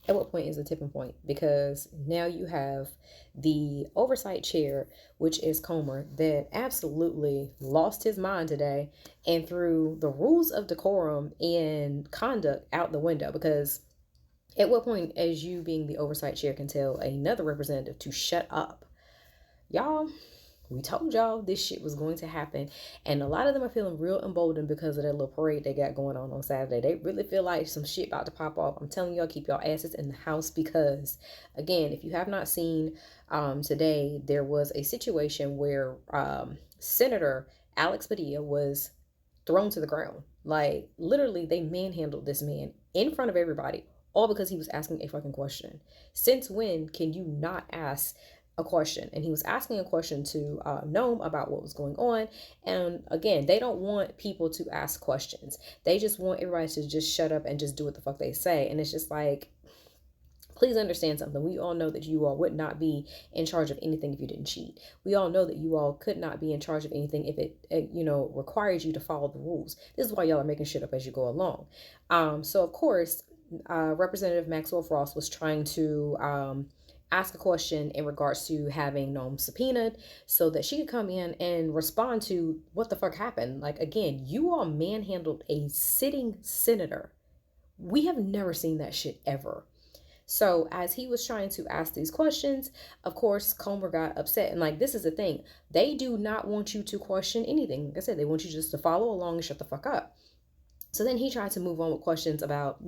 At what point is the tipping point? Because now you have the oversight chair, which is Comer, that absolutely lost his mind today and threw the rules of decorum and conduct out the window. Because at what point, as you being the oversight chair, can tell another representative to shut up? Y'all, we told y'all this shit was going to happen. And a lot of them are feeling real emboldened because of that little parade they got going on Saturday. They really feel like some shit about to pop off. I'm telling y'all, keep y'all asses in the house because, again, if you have not seen today, there was a situation where Senator Alex Padilla was thrown to the ground. Like, literally, they manhandled this man in front of everybody, all because he was asking a fucking question. Since when can you not ask a question? And he was asking a question to Noam about what was going on. And again, they don't want people to ask questions. They just want everybody to just shut up and just do what the fuck they say. And it's just like, please understand something. We all know that you all would not be in charge of anything if you didn't cheat. We all know that you all could not be in charge of anything if it requires you to follow the rules. This is why y'all are making shit up as you go along. So of course, Representative Maxwell Frost was trying to ask a question in regards to having Noam subpoenaed so that she could come in and respond to what the fuck happened. Like, again, you all manhandled a sitting senator. We have never seen that shit ever. So as he was trying to ask these questions, of course, Comer got upset. And like, this is the thing. They do not want you to question anything. Like I said, they want you just to follow along and shut the fuck up. So then he tried to move on with questions about,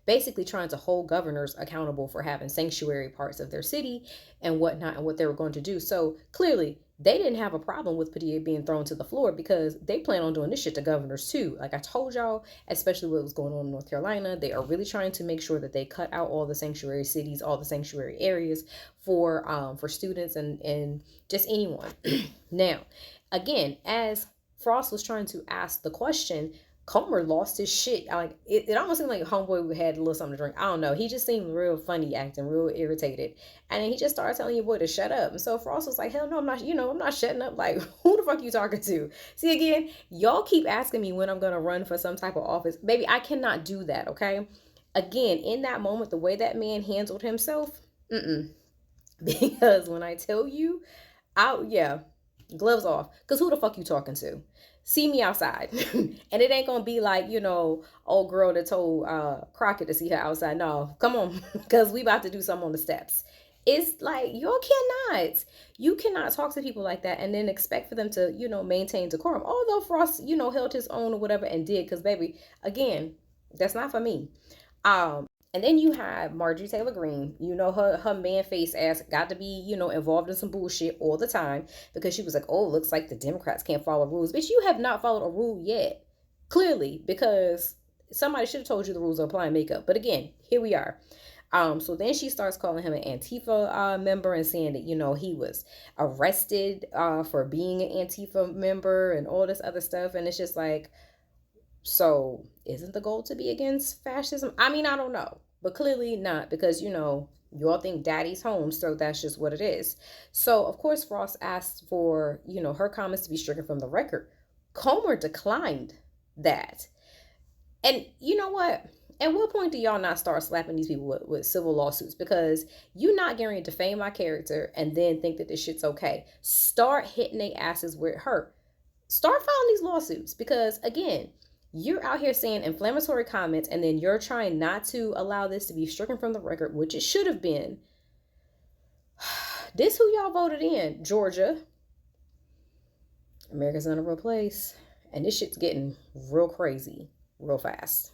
basically trying to hold governors accountable for having sanctuary parts of their city and whatnot and what they were going to do. So clearly, they didn't have a problem with Padilla being thrown to the floor because they plan on doing this shit to governors too. Like I told y'all, especially what was going on in North Carolina, they are really trying to make sure that they cut out all the sanctuary cities, all the sanctuary areas for students and just anyone. Now, again, as Frost was trying to ask the question, Comer lost his shit. Like it almost seemed like homeboy had a little something to drink. I don't know. He just seemed real funny, acting real irritated, and then he just started telling your boy to shut up. And so Frost was like, "Hell no, I'm not. I'm not shutting up. Like, who the fuck you talking to?" See, again, y'all keep asking me when I'm gonna run for some type of office, baby. I cannot do that. Okay. Again, in that moment, the way that man handled himself, because when I tell you, yeah, gloves off. Cause who the fuck you talking to? See me outside. And it ain't gonna be like, old girl that told Crockett to see her outside. No, come on. Cause we about to do something on the steps. It's like you cannot talk to people like that and then expect for them to, maintain decorum. Although Frost, held his own or whatever and did, because baby, again, that's not for me. And then you have Marjorie Taylor Greene. Her man face ass got to be, involved in some bullshit all the time because she was like, oh, looks like the Democrats can't follow rules. Bitch, you have not followed a rule yet. Clearly, because somebody should have told you the rules of applying makeup. But again, here we are. So then she starts calling him an Antifa member and saying that, he was arrested for being an Antifa member and all this other stuff. And it's just like, so isn't the goal to be against fascism? I mean, I don't know, but clearly not because, you all think daddy's home. So that's just what it is. So of course, Frost asked for, her comments to be stricken from the record. Comer declined that. And you know what? At what point do y'all not start slapping these people with civil lawsuits? Because you're not going to defame my character and then think that this shit's okay. Start hitting their asses where it hurt. Start filing these lawsuits because, again, you're out here saying inflammatory comments and then you're trying not to allow this to be stricken from the record, which it should have been. This who y'all voted in, Georgia. America's not a real place. And this shit's getting real crazy real fast.